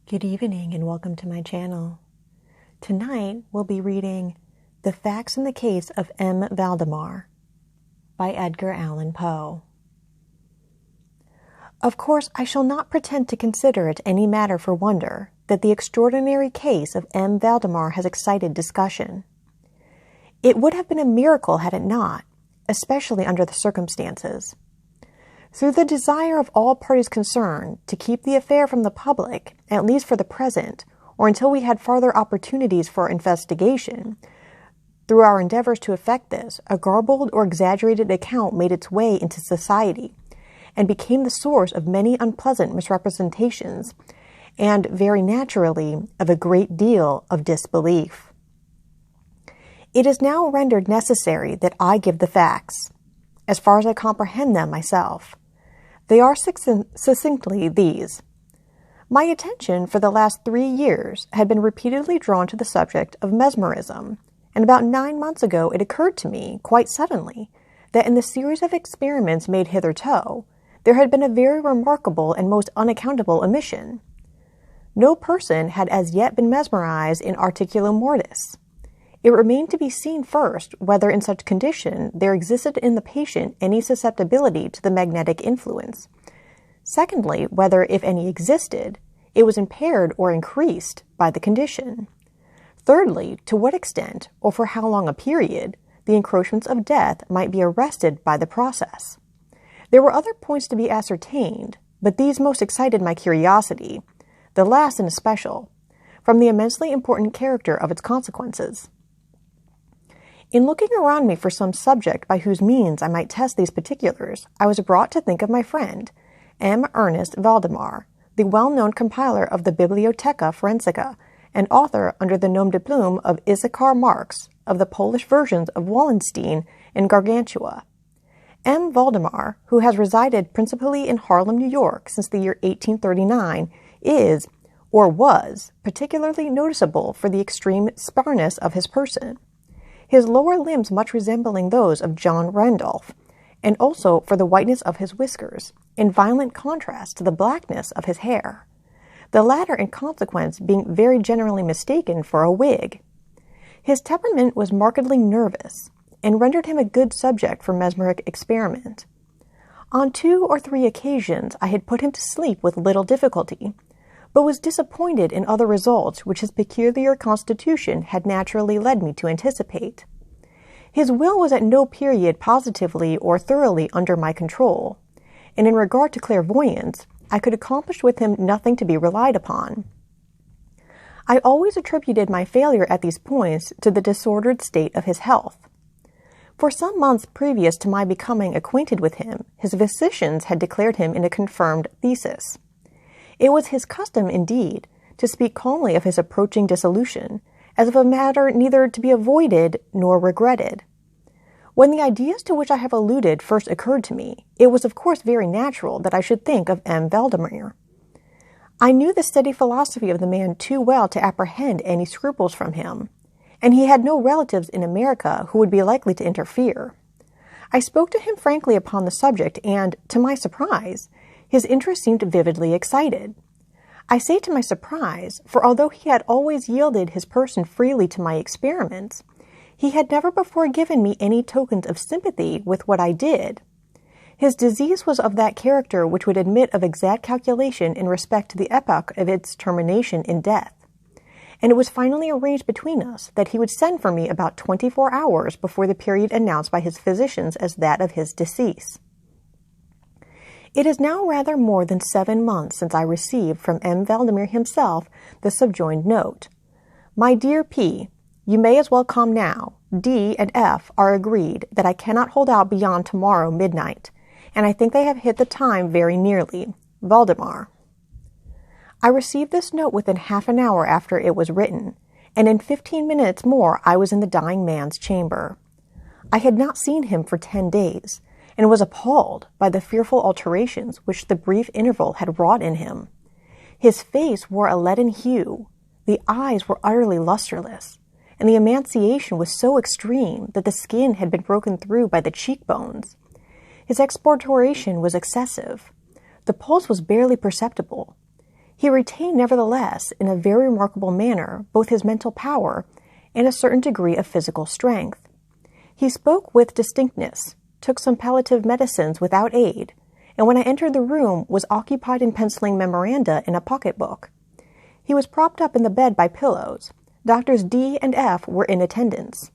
Good evening and welcome to my channel. Tonight we'll be reading The Facts in the Case of M. Valdemar by Edgar Allan Poe. Of course, I shall not pretend to consider it any matter for wonder that the extraordinary case of M. Valdemar has excited discussion. It would have been a miracle had it not, especially under the circumstances. Through the desire of all parties concerned to keep the affair from the public, at least for the present, or until we had farther opportunities for investigation, through our endeavors to effect this, a garbled or exaggerated account made its way into society, and became the source of many unpleasant misrepresentations, and, very naturally, of a great deal of disbelief. It is now rendered necessary that I give the facts, as far as I comprehend them myself. They are succinctly these. My attention for the last 3 years had been repeatedly drawn to the subject of mesmerism, and about 9 months ago it occurred to me, quite suddenly, that in the series of experiments made hitherto, there had been a very remarkable and most unaccountable omission. No person had as yet been mesmerized in articulo mortis. It remained to be seen first whether in such condition there existed in the patient any susceptibility to the magnetic influence. Secondly, whether, if any existed, it was impaired or increased by the condition. Thirdly, to what extent, or for how long a period, the encroachments of death might be arrested by the process. There were other points to be ascertained, but these most excited my curiosity, the last in especial, from the immensely important character of its consequences. In looking around me for some subject by whose means I might test these particulars, I was brought to think of my friend, M. Ernest Valdemar, the well-known compiler of the Bibliotheca Forensica, and author under the nom de plume of Issachar Marx of the Polish versions of Wallenstein and Gargantua. M. Valdemar, who has resided principally in Harlem, New York since the year 1839, is, or was, particularly noticeable for the extreme sparseness of his person, his lower limbs much resembling those of John Randolph, and also for the whiteness of his whiskers, in violent contrast to the blackness of his hair, the latter in consequence being very generally mistaken for a wig. His temperament was markedly nervous, and rendered him a good subject for mesmeric experiment. On 2 or 3 occasions I had put him to sleep with little difficulty, but was disappointed in other results which his peculiar constitution had naturally led me to anticipate. His will was at no period positively or thoroughly under my control, and in regard to clairvoyance, I could accomplish with him nothing to be relied upon. I always attributed my failure at these points to the disordered state of his health. For some months previous to my becoming acquainted with him, his physicians had declared him in a confirmed thesis. It was his custom, indeed, to speak calmly of his approaching dissolution, as of a matter neither to be avoided nor regretted. When the ideas to which I have alluded first occurred to me, it was of course very natural that I should think of M. Valdemar. I knew the steady philosophy of the man too well to apprehend any scruples from him, and he had no relatives in America who would be likely to interfere. I spoke to him frankly upon the subject, and, to my surprise, his interest seemed vividly excited. I say to my surprise, for although he had always yielded his person freely to my experiments, he had never before given me any tokens of sympathy with what I did. His disease was of that character which would admit of exact calculation in respect to the epoch of its termination in death, and it was finally arranged between us that he would send for me about 24 hours before the period announced by his physicians as that of his decease. It is now rather more than 7 months since I received from M. Valdemar himself the subjoined note. My dear P., you may as well come now. D. and F. are agreed that I cannot hold out beyond tomorrow midnight, and I think they have hit the time very nearly. Valdemar. I received this note within half an hour after it was written, and in 15 minutes more I was in the dying man's chamber. I had not seen him for 10 days, and was appalled by the fearful alterations which the brief interval had wrought in him. His face wore a leaden hue, the eyes were utterly lustreless, and the emaciation was so extreme that the skin had been broken through by the cheekbones. His expectoration was excessive. The pulse was barely perceptible. He retained nevertheless, in a very remarkable manner, both his mental power and a certain degree of physical strength. He spoke with distinctness, took some palliative medicines without aid, and when I entered the room was occupied in penciling memoranda in a pocketbook. He was propped up in the bed by pillows. Doctors D and F were in attendance.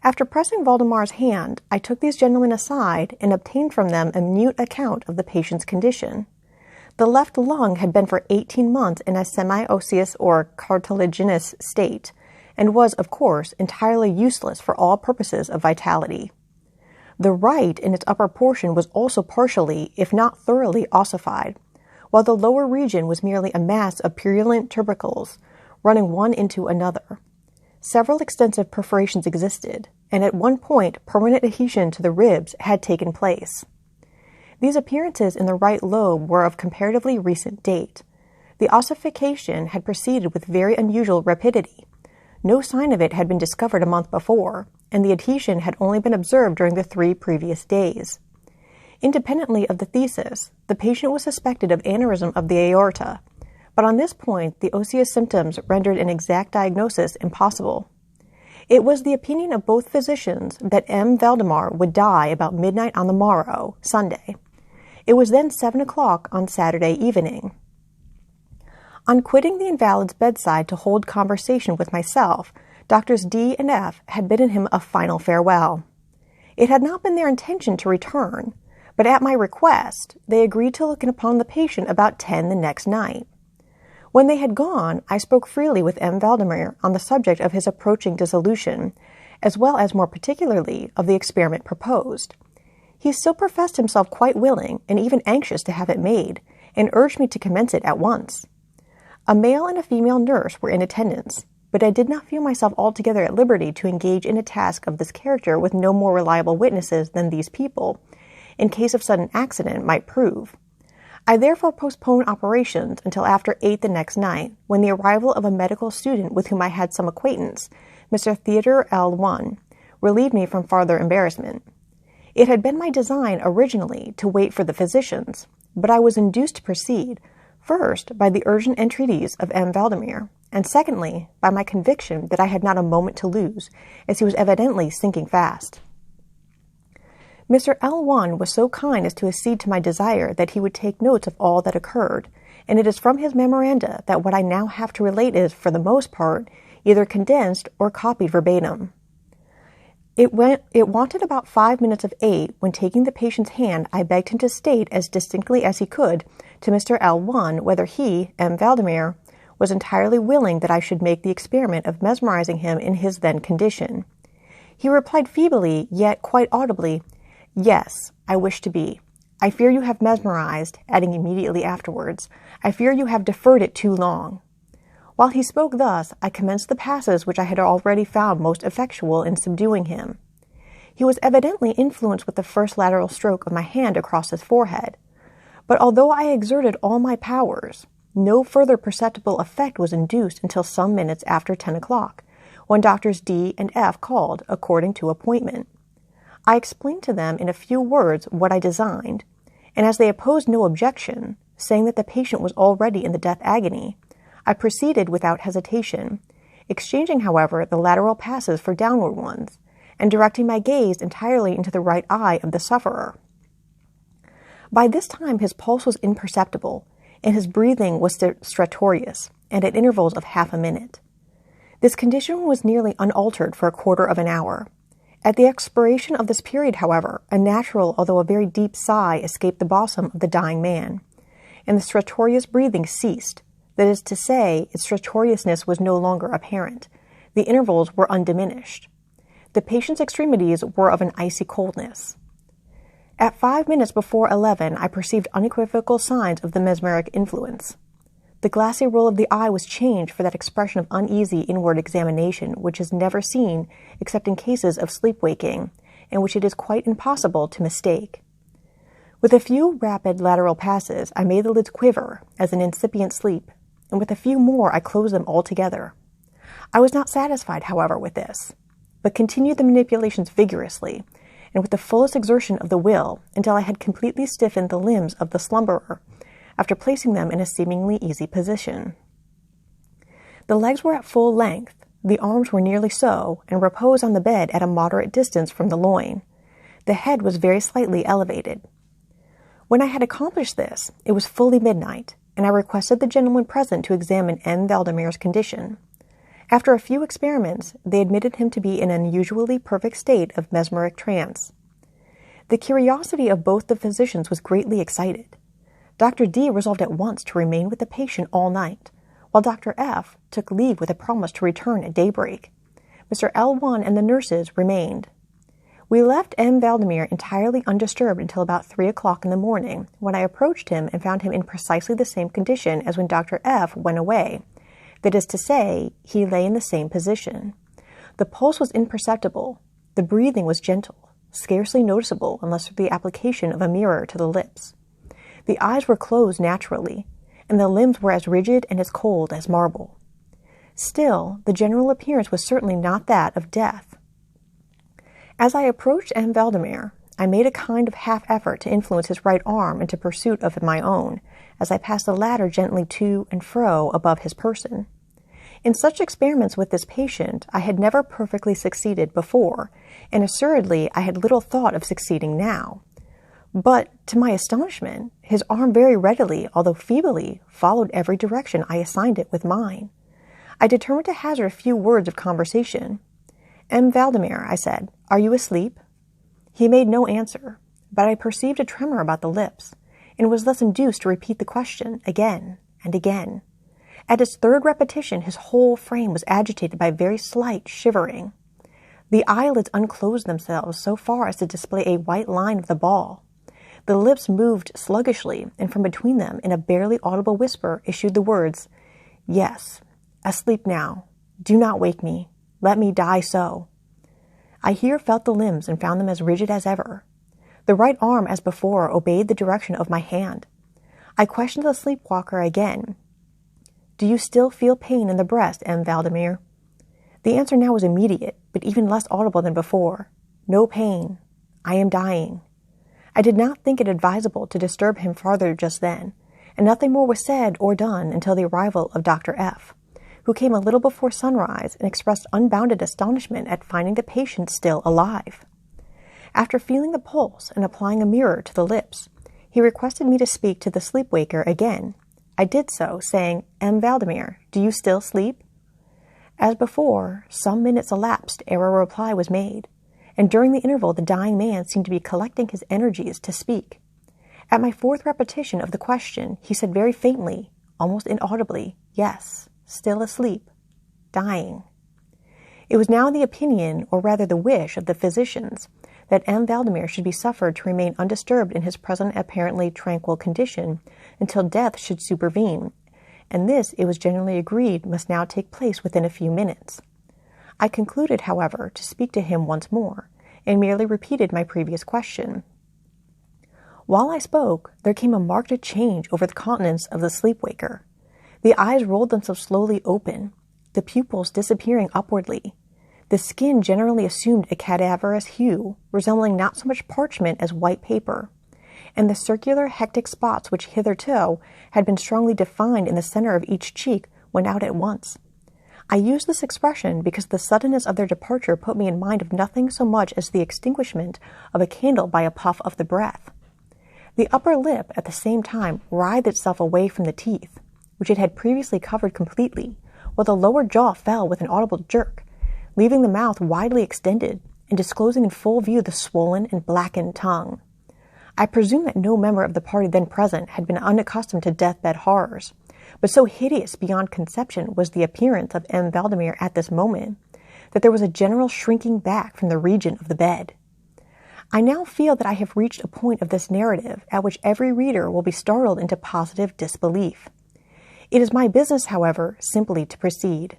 After pressing Valdemar's hand, I took these gentlemen aside and obtained from them a minute account of the patient's condition. The left lung had been for 18 months in a semi-osseous or cartilaginous state, and was, of course, entirely useless for all purposes of vitality. The right, in its upper portion, was also partially, if not thoroughly, ossified, while the lower region was merely a mass of purulent tubercles, running one into another. Several extensive perforations existed, and at one point permanent adhesion to the ribs had taken place. These appearances in the right lobe were of comparatively recent date. The ossification had proceeded with very unusual rapidity. No sign of it had been discovered a month before, and the adhesion had only been observed during the 3 previous days. Independently of the thesis, the patient was suspected of aneurysm of the aorta, but on this point the osseous symptoms rendered an exact diagnosis impossible. It was the opinion of both physicians that M. Valdemar would die about midnight on the morrow, Sunday. It was then 7 o'clock on Saturday evening. On quitting the invalid's bedside to hold conversation with myself, Doctors D and F had bidden him a final farewell. It had not been their intention to return, but at my request, they agreed to look in upon the patient about 10 the next night. When they had gone, I spoke freely with M. Valdemar on the subject of his approaching dissolution, as well as more particularly of the experiment proposed. He still professed himself quite willing and even anxious to have it made, and urged me to commence it at once. A male and a female nurse were in attendance, but I did not feel myself altogether at liberty to engage in a task of this character with no more reliable witnesses than these people, in case of sudden accident, might prove. I therefore postponed operations until after 8 the next night, when the arrival of a medical student with whom I had some acquaintance, Mr. Edgar Allen, relieved me from farther embarrassment. It had been my design originally to wait for the physicians, but I was induced to proceed, first by the urgent entreaties of M. Valdemar, and secondly by my conviction that I had not a moment to lose, as he was evidently sinking fast. Mr. L1 was so kind as to accede to my desire that he would take notes of all that occurred, and it is from his memoranda that what I now have to relate is, for the most part, either condensed or copied verbatim. It wanted about 5 minutes of 8 when, taking the patient's hand, I begged him to state as distinctly as he could to Mr. L1 whether he, M. Valdemar, was entirely willing that I should make the experiment of mesmerizing him in his then condition. He replied feebly, yet quite audibly, "Yes, I wish to be. I fear you have mesmerized," adding immediately afterwards, "I fear you have deferred it too long." While he spoke thus, I commenced the passes which I had already found most effectual in subduing him. He was evidently influenced with the first lateral stroke of my hand across his forehead, but although I exerted all my powers, no further perceptible effect was induced until some minutes after 10 o'clock, when Doctors D and F called, according to appointment. I explained to them in a few words what I designed, and as they opposed no objection, saying that the patient was already in the death agony, I proceeded without hesitation, exchanging, however, the lateral passes for downward ones, and directing my gaze entirely into the right eye of the sufferer. By this time his pulse was imperceptible, and his breathing was stertorous, and at intervals of half a minute. This condition was nearly unaltered for a quarter of an hour. At the expiration of this period, however, a natural, although a very deep sigh escaped the bosom of the dying man, and the stertorous breathing ceased. That is to say, its stertorousness was no longer apparent. The intervals were undiminished. The patient's extremities were of an icy coldness. At 5 minutes before 11, I perceived unequivocal signs of the mesmeric influence. The glassy roll of the eye was changed for that expression of uneasy inward examination which is never seen except in cases of sleep-waking, and which it is quite impossible to mistake. With a few rapid lateral passes, I made the lids quiver as in incipient sleep, and with a few more I closed them altogether. I was not satisfied, however, with this, but continued the manipulations vigorously, and with the fullest exertion of the will, until I had completely stiffened the limbs of the slumberer. after placing them in a seemingly easy position. The legs were at full length, the arms were nearly so, and reposed on the bed at a moderate distance from the loin. The head was very slightly elevated. When I had accomplished this, it was fully midnight, and I requested the gentlemen present to examine M. Valdemar's condition. After a few experiments, they admitted him to be in an unusually perfect state of mesmeric trance. The curiosity of both the physicians was greatly excited. Dr. D resolved at once to remain with the patient all night, while Dr. F took leave with a promise to return at daybreak. Mr. L1 and the nurses remained. We left M. Valdemar entirely undisturbed until about 3 o'clock in the morning, when I approached him and found him in precisely the same condition as when Dr. F went away. That is to say, he lay in the same position. The pulse was imperceptible. The breathing was gentle, scarcely noticeable unless through the application of a mirror to the lips. The eyes were closed naturally, and the limbs were as rigid and as cold as marble. Still, the general appearance was certainly not that of death. As I approached M. Valdemar, I made a kind of half-effort to influence his right arm into pursuit of my own, as I passed the latter gently to and fro above his person. In such experiments with this patient, I had never perfectly succeeded before, and assuredly I had little thought of succeeding now. But, to my astonishment, his arm very readily, although feebly, followed every direction I assigned it with mine. I determined to hazard a few words of conversation. "M. Valdemar," I said, "are you asleep?" He made no answer, but I perceived a tremor about the lips, and was thus induced to repeat the question again and again. At its third repetition, his whole frame was agitated by very slight shivering. The eyelids unclosed themselves so far as to display a white line of the ball. The lips moved sluggishly, and from between them, in a barely audible whisper, issued the words, "Yes, asleep now. Do not wake me. Let me die so." I here felt the limbs and found them as rigid as ever. The right arm, as before, obeyed the direction of my hand. I questioned the sleepwalker again. "Do you still feel pain in the breast, M. Valdemar?" The answer now was immediate, but even less audible than before. "No pain. I am dying." I did not think it advisable to disturb him farther just then, and nothing more was said or done until the arrival of Dr. F, who came a little before sunrise and expressed unbounded astonishment at finding the patient still alive. After feeling the pulse and applying a mirror to the lips, he requested me to speak to the sleep-waker again. I did so, saying, "M. Valdemar, do you still sleep?" As before, some minutes elapsed ere a reply was made, and during the interval the dying man seemed to be collecting his energies to speak. At my fourth repetition of the question, he said very faintly, almost inaudibly, "Yes, still asleep, dying." It was now the opinion, or rather the wish, of the physicians that M. Valdemar should be suffered to remain undisturbed in his present apparently tranquil condition until death should supervene, and this, it was generally agreed, must now take place within a few minutes. I concluded, however, to speak to him once more, and merely repeated my previous question. While I spoke, there came a marked change over the countenance of the sleep-waker. The eyes rolled themselves slowly open, the pupils disappearing upwardly. The skin generally assumed a cadaverous hue, resembling not so much parchment as white paper, and the circular hectic spots which hitherto had been strongly defined in the center of each cheek went out at once. I use this expression because the suddenness of their departure put me in mind of nothing so much as the extinguishment of a candle by a puff of the breath. The upper lip, at the same time, writhed itself away from the teeth, which it had previously covered completely, while the lower jaw fell with an audible jerk, leaving the mouth widely extended and disclosing in full view the swollen and blackened tongue. I presume that no member of the party then present had been unaccustomed to deathbed horrors, but so hideous beyond conception was the appearance of M. Valdemar at this moment, that there was a general shrinking back from the region of the bed. I now feel that I have reached a point of this narrative at which every reader will be startled into positive disbelief. It is my business, however, simply to proceed.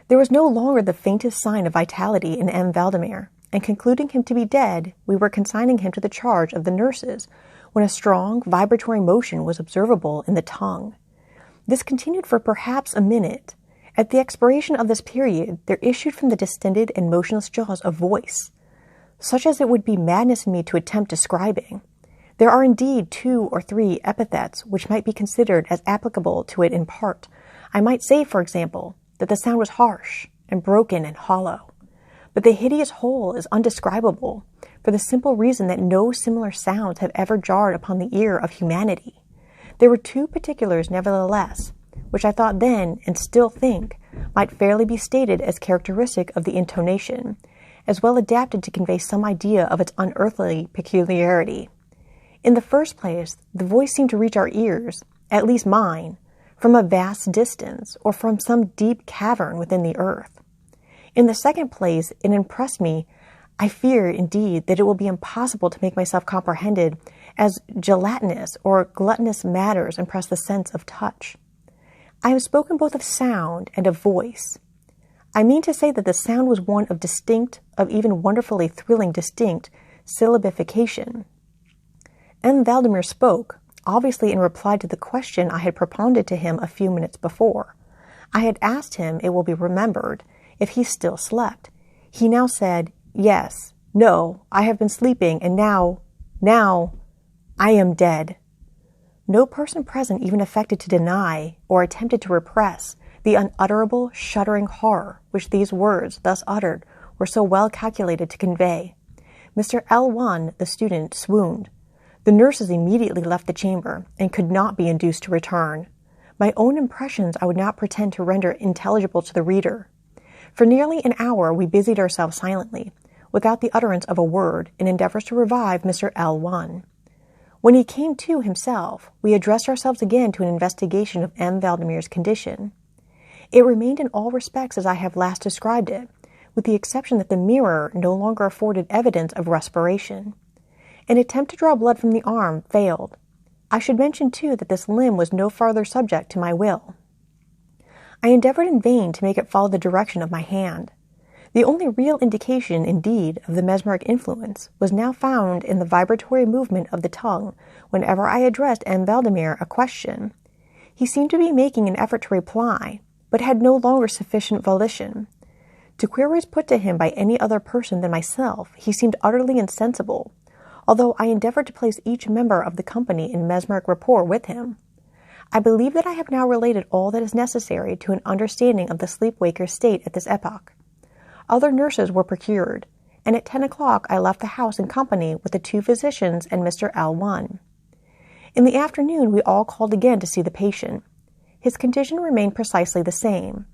There was no longer the faintest sign of vitality in M. Valdemar, and concluding him to be dead, we were consigning him to the charge of the nurses, when a strong, vibratory motion was observable in the tongue. This continued for perhaps a minute. At the expiration of this period, there issued from the distended and motionless jaws a voice, such as it would be madness in me to attempt describing. There are indeed 2 or 3 epithets which might be considered as applicable to it in part. I might say, for example, that the sound was harsh and broken and hollow. But the hideous whole is undescribable, for the simple reason that no similar sounds have ever jarred upon the ear of humanity. There were 2 particulars, nevertheless, which I thought then, and still think, might fairly be stated as characteristic of the intonation, as well adapted to convey some idea of its unearthly peculiarity. In the first place, the voice seemed to reach our ears, at least mine, from a vast distance, or from some deep cavern within the earth. In the second place, it impressed me. I fear, indeed, that it will be impossible to make myself comprehended, as gelatinous or gluttonous matters impress the sense of touch. I have spoken both of sound and of voice. I mean to say that the sound was one of distinct, of even wonderfully thrilling distinct, syllabification. M. Valdemar spoke, obviously in reply to the question I had propounded to him a few minutes before. I had asked him, it will be remembered, if he still slept. He now said, "Yes, no, I have been sleeping, and now, I am dead." No person present even affected to deny, or attempted to repress, the unutterable, shuddering horror which these words, thus uttered, were so well calculated to convey. Mr. L1, the student, swooned. The nurses immediately left the chamber, and could not be induced to return. My own impressions I would not pretend to render intelligible to the reader. For nearly an hour we busied ourselves silently, without the utterance of a word, in endeavors to revive Mr. L1. When he came to himself, we addressed ourselves again to an investigation of M. Valdemar's condition. It remained in all respects as I have last described it, with the exception that the mirror no longer afforded evidence of respiration. An attempt to draw blood from the arm failed. I should mention, too, that this limb was no farther subject to my will. I endeavored in vain to make it follow the direction of my hand. The only real indication, indeed, of the mesmeric influence was now found in the vibratory movement of the tongue whenever I addressed M. Valdemar a question. He seemed to be making an effort to reply, but had no longer sufficient volition. To queries put to him by any other person than myself, he seemed utterly insensible, although I endeavored to place each member of the company in mesmeric rapport with him. I believe that I have now related all that is necessary to an understanding of the sleep-waker's state at this epoch. Other nurses were procured, and at 10 o'clock I left the house in company with the 2 physicians and Mr. L1. In the afternoon we all called again to see the patient. His condition remained precisely the same.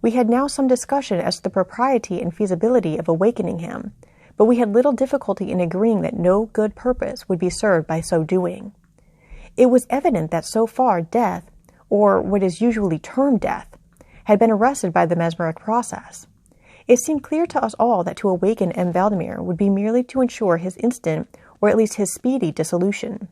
We had now some discussion as to the propriety and feasibility of awakening him, but we had little difficulty in agreeing that no good purpose would be served by so doing. It was evident that so far death, or what is usually termed death, had been arrested by the mesmeric process. It seemed clear to us all that to awaken M. Valdemar would be merely to ensure his instant, or at least his speedy, dissolution.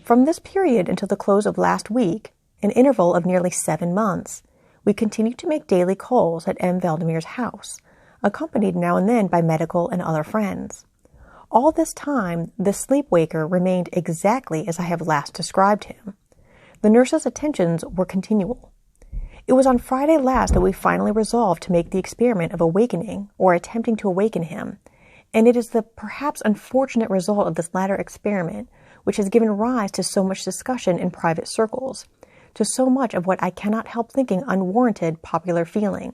From this period until the close of last week, an interval of nearly 7 months, we continued to make daily calls at M. Valdemar's house, accompanied now and then by medical and other friends. All this time, the sleep-waker remained exactly as I have last described him. The nurse's attentions were continual. It was on Friday last that we finally resolved to make the experiment of awakening, or attempting to awaken him, and it is the perhaps unfortunate result of this latter experiment which has given rise to so much discussion in private circles, to so much of what I cannot help thinking unwarranted popular feeling.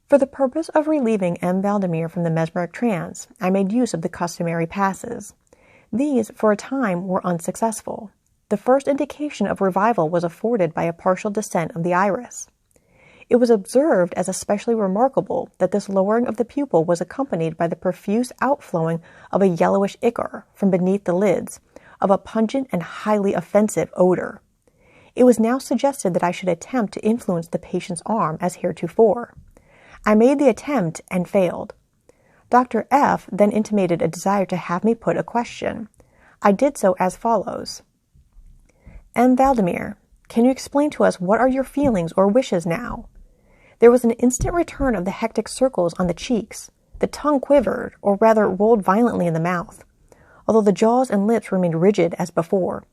For the purpose of relieving M. Valdemar from the mesmeric trance, I made use of the customary passes. These, for a time, were unsuccessful. The first indication of revival was afforded by a partial descent of the iris. It was observed as especially remarkable that this lowering of the pupil was accompanied by the profuse outflowing of a yellowish ichor from beneath the lids, of a pungent and highly offensive odor. It was now suggested that I should attempt to influence the patient's arm as heretofore. I made the attempt and failed. Dr. F. then intimated a desire to have me put a question. I did so as follows. M. Valdemar, can you explain to us what are your feelings or wishes now? There was an instant return of the hectic circles on the cheeks. The tongue quivered, or rather rolled violently in the mouth, although the jaws and lips remained rigid as before,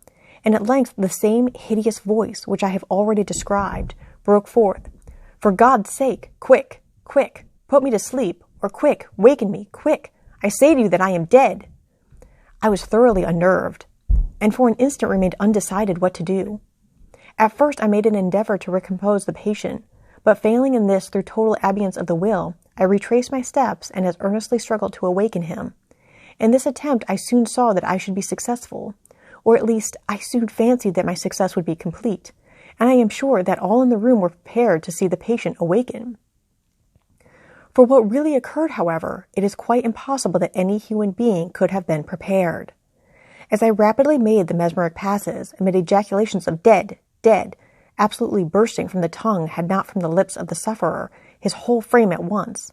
and at length the same hideous voice which I have already described broke forth. For God's sake, quick, quick, put me to sleep, or quick, waken me, quick. I say to you that I am dead. I was thoroughly unnerved, and for an instant remained undecided what to do. At first I made an endeavor to recompose the patient, but failing in this through total abeyance of the will, I retraced my steps and as earnestly struggled to awaken him. In this attempt I soon saw that I should be successful, or at least I soon fancied that my success would be complete, and I am sure that all in the room were prepared to see the patient awaken. For what really occurred, however, it is quite impossible that any human being could have been prepared. As I rapidly made the mesmeric passes, amid ejaculations of dead, dead, absolutely bursting from the tongue had not from the lips of the sufferer, his whole frame at once,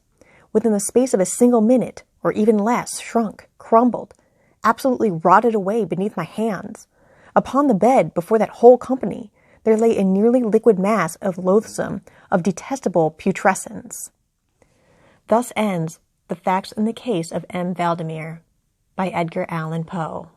within the space of a single minute, or even less, shrunk, crumbled, absolutely rotted away beneath my hands. Upon the bed, before that whole company, there lay a nearly liquid mass of loathsome, of detestable putrescence. Thus ends The Facts in the Case of M. Valdemar by Edgar Allan Poe.